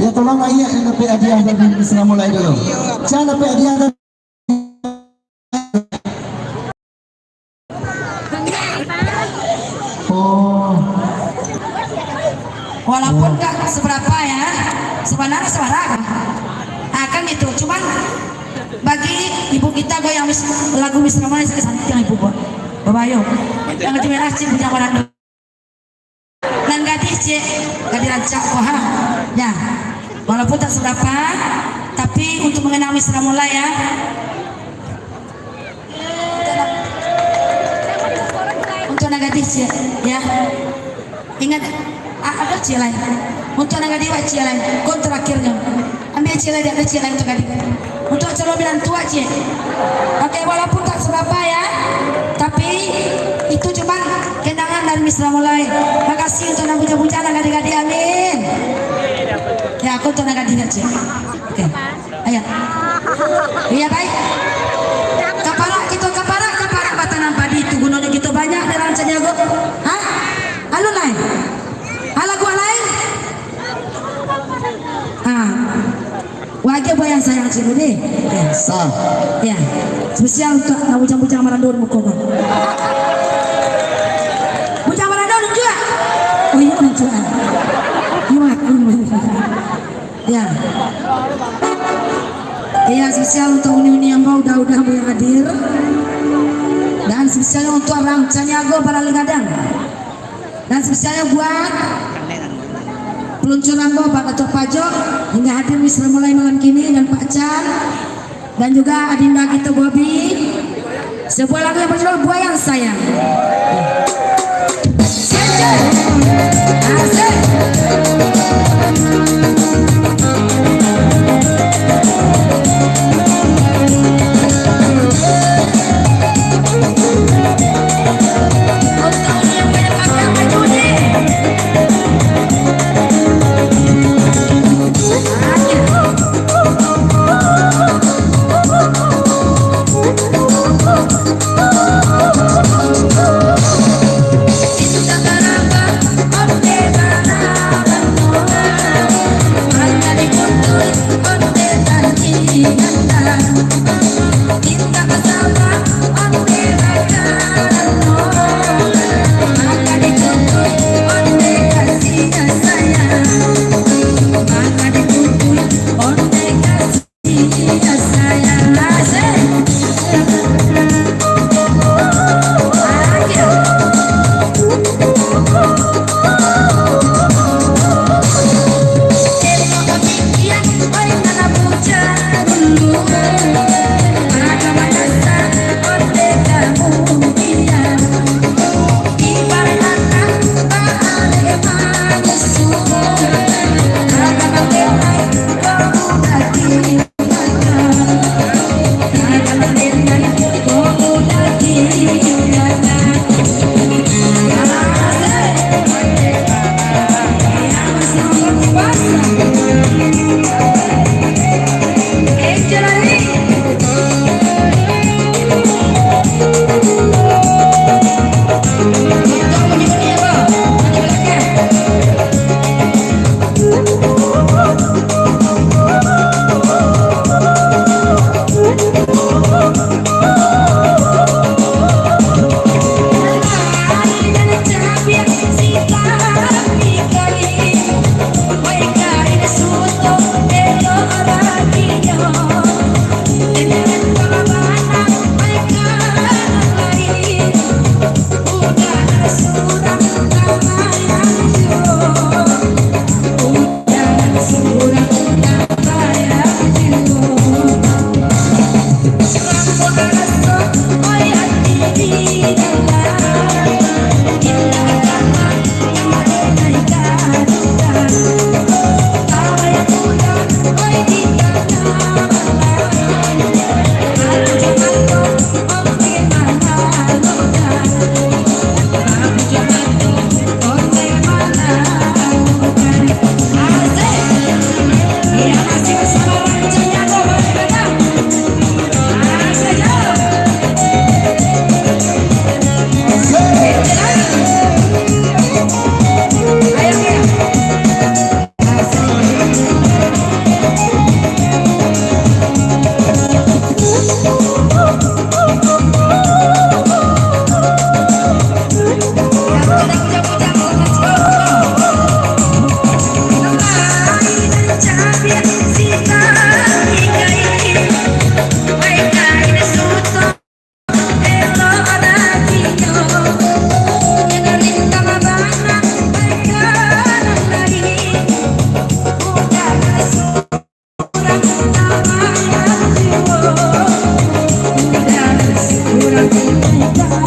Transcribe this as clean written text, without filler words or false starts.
Ya tolong ayah yang dapat hadiah dari Islam mulai dulu. Jangan dapat hadiah dari walaupun gak seberapa ya, sebenarnya sebarang akan itu, cuman bagi ibu kita gue yang lagu Misra Mulai kesantian ibu gue babayo yang lebih merah sih punya orang dan gadis cek gadis rancak koha ya, walaupun tak seberapa tapi untuk mengenal Misra Mulai ya, untuk gadis cek ya, ingat ada cek lain untuk gadis cek lain kon terakhirnya ambil cek lain, ada cek lain untuk gadis untuk calon bilang tua cek. Oke, walaupun tak seberapa ya, tapi itu cuma kenangan dari Misra Mulai. Makasih untuk yang puja-puja adik-adik, amin ya, aku untuk adik cek. Oke, ayo iya baik kaparak batanan padi itu gunanya gitu banyak di rancanya gue. Hah? Halo lain? Halo gua lain? Wajib yang sayang sih deh. sah. Ya, spesial untuk bujang-bujang Marandur mukoba. Bujang Marandur juga. Oh iya juga. Ya. Iya, spesial untuk uni-uni yang udah yang hadir. Dan spesialnya untuk orang Caniago para Ligadang. Dan spesialnya buat peluncuran Pak Ketua Pajok hingga hadir Misra Mulai malam kini, dan Pak Chan dan juga adinda kita Bobby. Sebuah lagu yang berjudul Buaya Sayang. Asik. Wake up. Thank you.